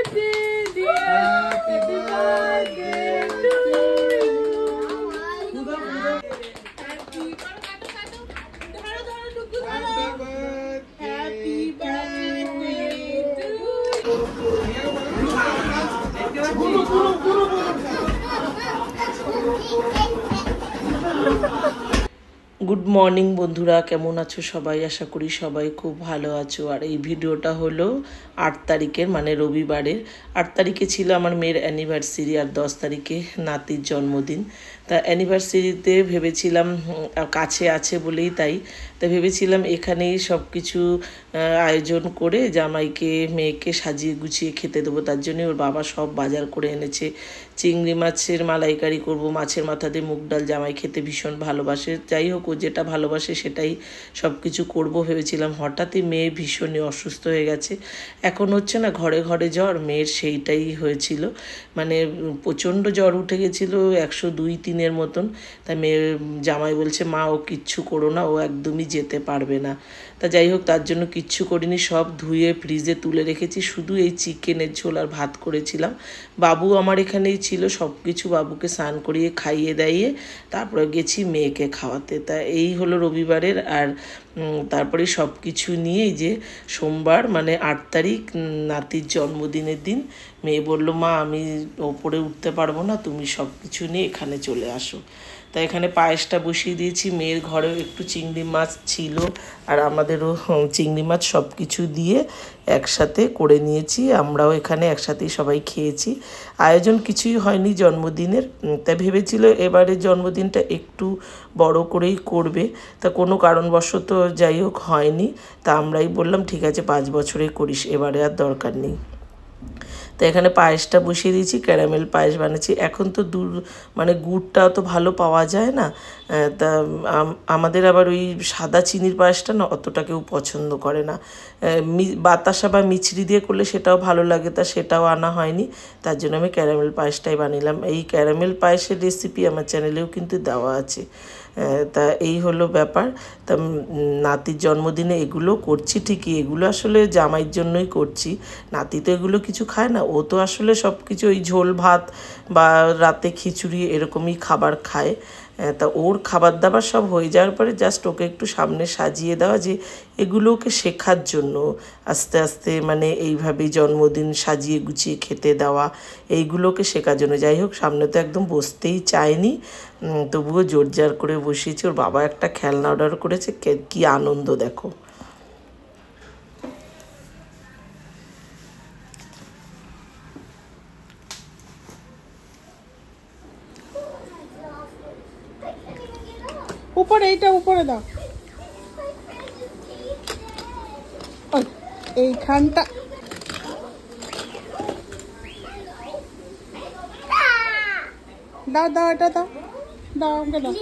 Good morning বন্ধুরা, কেমন আছো সবাই? আশা করি সবাই খুব ভালো আছো। আর এই ভিডিওটা হলো 8 তারিখের, মানে রবিবারের। 8 তারিখে ছিল আমার মেয়ের অ্যানিভার্সারি আর 10 তারিখে নাতির জন্মদিন। তা অ্যানিভার্সারিতে ভেবেছিলাম, কাছে আছে বলেই তাই ভেবেছিলাম এখানেই সব কিছু আয়োজন করে জামাইকে মেয়েকে সাজিয়ে গুছিয়ে খেতে দেবো। তার জন্যই ওর বাবা সব বাজার করে এনেছে। চিংড়ি মাছের মালাইকারি করব, মাছের মাথা দিয়ে মুগ ডাল, জামাই খেতে ভীষণ ভালোবাসে। যাই হোক, ও যেটা ভালোবাসে সেটাই সব কিছু করবো ভেবেছিলাম। হঠাৎই মেয়ে ভীষণই অসুস্থ হয়ে গেছে। এখন হচ্ছে না ঘরে ঘরে জ্বর, মেয়ের সেইটাই হয়েছিল। মানে প্রচণ্ড জ্বর উঠে গেছিলো, 102-3 মতন। তাই মেয়ে জামাই বলছে, মা ও কিচ্ছু করো না, ও একদমই যেতে পারবে না। তা যাই হোক, তার জন্য কিচ্ছু করিনি, সব ধুয়ে ফ্রিজে তুলে রেখেছি। শুধু এই চিকেনের ঝোল আর ভাত করেছিলাম। বাবু আমার এখানেই ছিল, সব কিছু বাবুকে স্নান করিয়ে খাইয়ে দাইয়ে তারপরে গেছি মেয়েকে খাওয়াতে। তা এই হলো রবিবারের। আর তারপরে সব কিছু নিয়ে যে সোমবার মানে 8 তারিখ নাতির জন্মদিনের দিন মেয়ে বলল, মা আমি ওপরে উঠতে পারবো না, তুমি সব কিছু নিয়ে এখানে চলে আসো। তাই এখানে পায়েসটা বসিয়ে দিয়েছি। মেয়ের ঘরেও একটু চিংড়ি মাছ ছিল আর আমাদেরও চিংড়ি মাছ, সব কিছু দিয়ে একসাথে করে নিয়েছি। আমরাও এখানে একসাথেই সবাই খেয়েছি। আয়োজন কিছুই হয়নি জন্মদিনের। তা ভেবেছিল এবারে জন্মদিনটা একটু বড় করেই করবে, তা কোনো কারণবশত যাই হোক হয়নি। তা আমরাই বললাম ঠিক আছে 5 বছরে করিস, এবারে আর দরকার নেই। তো এখানে পায়েসটা বসিয়ে দিয়েছি, ক্যারামেল পায়েস বানাচ্ছি। এখন তো মানে গুড়টা তো ভালো পাওয়া যায় না। তা আমাদের আবার ওই সাদা চিনির পায়েসটা না অতটা কেউ পছন্দ করে না। বাতাসা বা মিছরি দিয়ে করলে সেটাও ভালো লাগে, তা সেটাও আনা হয়নি। তার জন্য আমি ক্যারামেল পায়েসটাই বানিলাম। এই ক্যারামেল পায়েসের রেসিপি আমার চ্যানেলেও কিন্তু দেওয়া আছে। তা এই হলো ব্যাপার। তা নাতির জন্মদিনে এগুলো করছি ঠিকই, এগুলো আসলে জামাইয়ের জন্যই করছি। নাতি তো এগুলো কিছু খায় না, ও তো আসলে সব কিছু ওই ঝোল ভাত বা রাতে খিচুড়ি এরকমই খাবার খায়। তা ওর খাবার দাবার সব হয়ে যাওয়ার পরে জাস্ট ওকে একটু সামনে সাজিয়ে দেওয়া, যে এগুলো ওকে শেখার জন্য আস্তে আস্তে, মানে এইভাবেই জন্মদিন সাজিয়ে গুছিয়ে খেতে দেওয়া, এইগুলোকে শেখার জন্য। যাই হোক, সামনে তো একদম বসতেই চায়নি, তবুও জোরজার করে বসিয়েছি। ওর বাবা একটা খেলনা অর্ডার করেছে, কি আনন্দ দেখো। উপরে, এইটা উপরে দাও, এইখানটা দাও দাও, এটা দাও দাও, আমাকে দাও।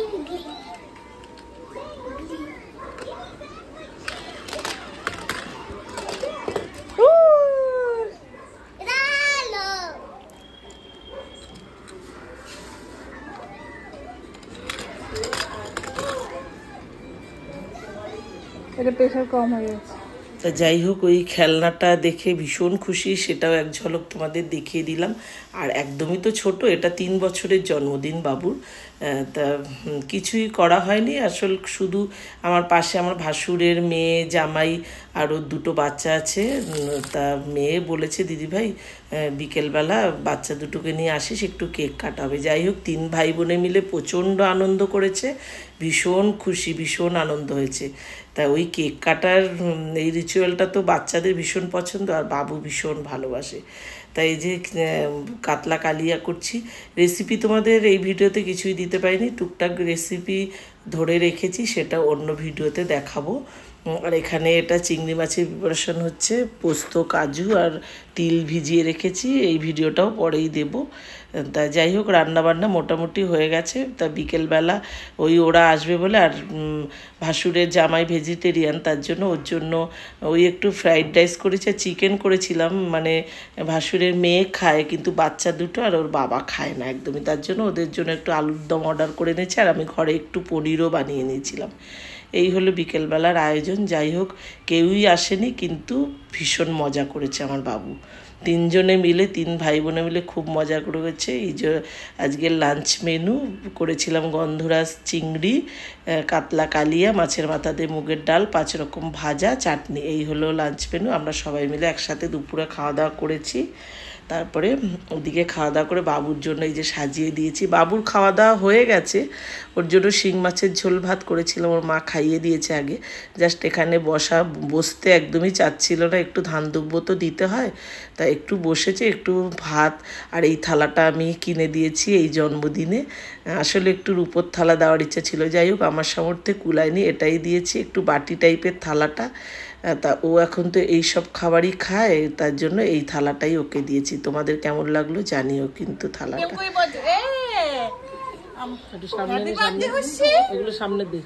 এটা প্রেশার কম হয়ে গেছে। তা যাই হোক, ওই খেলনাটা দেখে ভীষণ খুশি, সেটাও এক ঝলক তোমাদের দেখিয়ে দিলাম। আর একদমই তো ছোট, এটা 3 বছরের জন্মদিন বাবুর। তা কিছুই করা হয়নি আসল, শুধু আমার পাশে আমার ভাসুরের মেয়ে, জামাই আরও 2টো বাচ্চা আছে। তা মেয়ে বলেছে, দিদিভাই বিকেলবেলা বাচ্চা দুটোকে নিয়ে আসিস, একটু কেক কাটাবে। যাই হোক, 3 ভাই বোনে মিলে প্রচণ্ড আনন্দ করেছে, ভীষণ খুশি, ভীষণ আনন্দ হয়েছে। তা ওই কেক কাটার এই রিচুয়ালটা তো বাচ্চাদের ভীষণ পছন্দ, আর বাবু ভীষণ ভালোবাসে। তাই যে কাতলা কালিয়া করছি। রেসিপি তোমাদের এই ভিডিওতে কিছুই দিতে পারিনি, টুকটাক রেসিপি ধরে রেখেছি, সেটা অন্য ভিডিওতে দেখাবো। আর এখানে এটা চিংড়ি মাছের প্রিপারেশন হচ্ছে, পোস্ত, কাজু আর তিল ভিজিয়ে রেখেছি, এই ভিডিওটাও পরেই দেব। তা যাই হোক, রান্নাবান্না মোটামুটি হয়ে গেছে। তা বিকেলবেলা ওরা আসবে বলে, আর ভাসুরের জামাই ভেজিটেরিয়ান, তার জন্য ওর জন্য ওই একটু ফ্রাইড রাইস করেছি আর চিকেন করেছিলাম। মানে ভাসুরের মেয়ে খায়, কিন্তু বাচ্চা দুটো আর ওর বাবা খায় না একদমই, তার জন্য ওদের জন্য একটু আলুর দম অর্ডার করে নিয়েছি, আর আমি ঘরে একটু পনিরও বানিয়ে নিয়েছিলাম। এই হলো বিকেলবেলার আয়োজন। যাই হোক, কেউই আসেনি, কিন্তু ভীষণ মজা করেছে আমার বাবু। তিনজনে মিলে 3 ভাই বোনে মিলে খুব মজা করেছে। এই যে আজকের লাঞ্চ মেনু করেছিলাম গন্ধরাজ চিংড়ি, কাতলা কালিয়া, মাছের মাথা দিয়ে মুগের ডাল, 5 রকম ভাজা, চাটনি। এই হলো লাঞ্চ মেনু। আমরা সবাই মিলে একসাথে দুপুরে খাওয়া দাওয়া করেছি। তারপরে ওদিকে খাওয়া দাওয়া করে বাবুর জন্য এই যে সাজিয়ে দিয়েছি। বাবুর খাওয়া দাওয়া হয়ে গেছে, ওর জন্য শিং মাছের ঝোল ভাত করেছিলাম, ওর মা খাইয়ে দিয়েছে আগে। জাস্ট এখানে বসতে একদমই চাচ্ছিল না, একটু ধান দুব্য তো দিতে হয়, তা একটু বসেছে, একটু ভাত। আর এই থালাটা আমি কিনে দিয়েছি এই জন্মদিনে, আসলে একটু রূপোর থালা দেওয়ার ইচ্ছা ছিল, যাই হোক আমার সামর্থ্যে কুলায়নি, এটাই দিয়েছি, একটু বাটি টাইপের থালাটা। তা ও এখন তো এইসব খাবারই খায়, তার জন্য এই থালাটাই ওকে দিয়েছি। তোমাদের কেমন লাগলো জানিও কিন্তু থালাটা। এগুলো সামনে দে।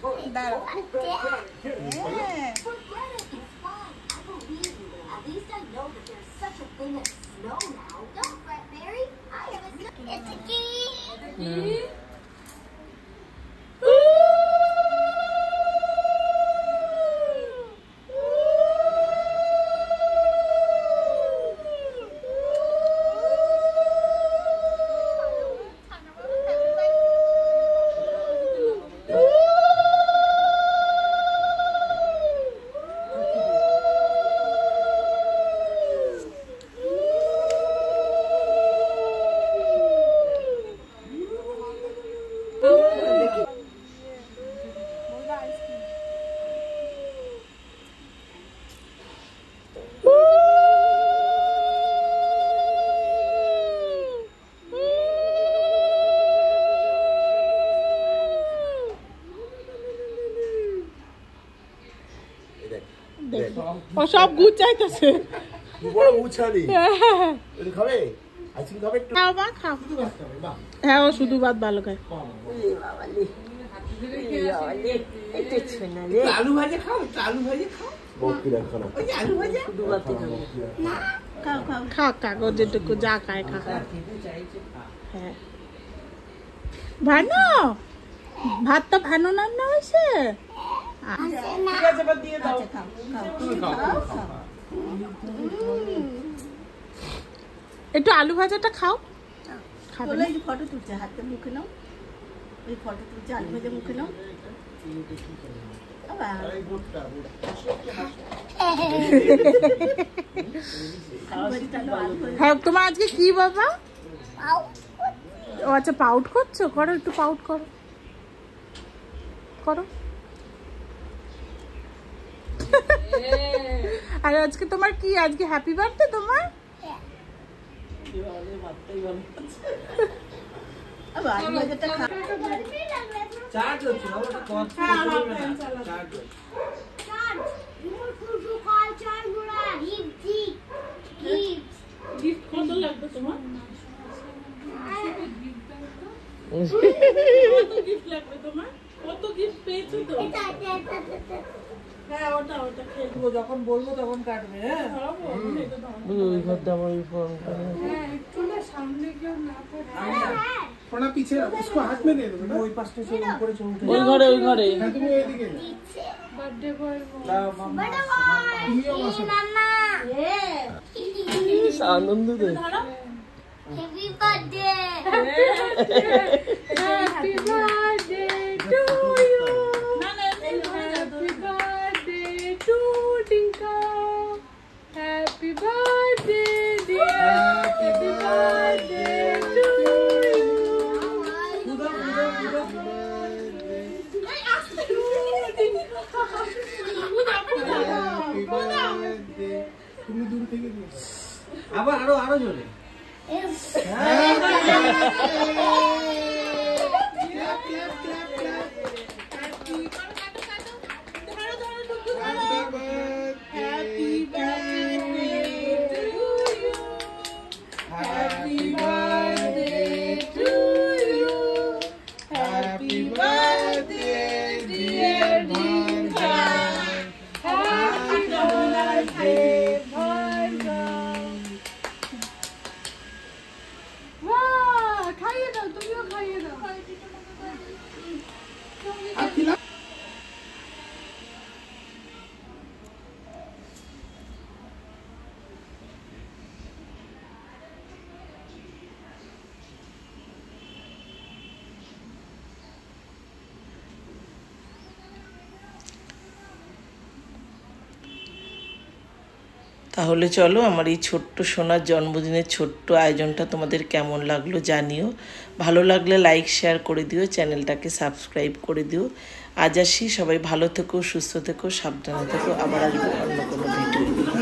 ও সব গুড় চাইতেছে। বড় গুছালি খাবে আইসক্রিম খাবে একটু খাও মা খাও। হ্যাঁ ও শুধু ভাত ভালো খায়। আলু ভাজা খাও, আলু ভাজা খাও, আলু ভাজা শুধু ভাত খা খা ও যেটুকু যা খায় খা। হ্যাঁ ভানো ভাতটা ভানো রান্না হয়েছে। একটু আলু ভাজাটা খাও। ফটো তুলছে, হাতে মুখে নাও, ওই ফটো তুলছে, আলু ভাজা মুখে নাও। হ্যাঁ তোমার আজকে কি বাবা? ও আচ্ছা পাউট করছো, করো একটু পাউট করো করো। আর আজকে তোমার কি, আজকে হ্যাপি বার্থডে তোমার? কত লাগবে তোমার? কত গিফট লাগবে তোমার? কত গিফট পেয়েছো তো? হ্যাঁ ওটা ওটা খেলবো, যখন বলবো তখন কাটবে। হ্যাঁ ওই ঘর দাও, ওই ফোন একটু না সামনে কেউ না थोड़ा पीछे उसको हाथ में दे दो ना, ওই পাশটা से ऊपर से उठे ওই ঘরে ওই ঘরে। তুমি এইদিকে বার্থডে বয় মামা আনন্দ দে। Happy birthday happy birthday to you. Happy birthday to Tinka. Happy birthday dear. Happy birthday to you. তুমি দূর থেকে দিও আবার আরো জোরে। তাহলে চলো, আমার এই ছোট্ট সোনার জন্মদিনের ছোট্ট আয়োজনটা তোমাদের কেমন লাগলো জানিও। ভালো লাগলে লাইক শেয়ার করে দিও, চ্যানেলটাকে সাবস্ক্রাইব করে দিও। আজ আসি, সবাই ভালো থেকো, সুস্থ থেকো, সাবধানে থেকো। আবার আসবো অন্য কোনো ভিডিও নিয়ে।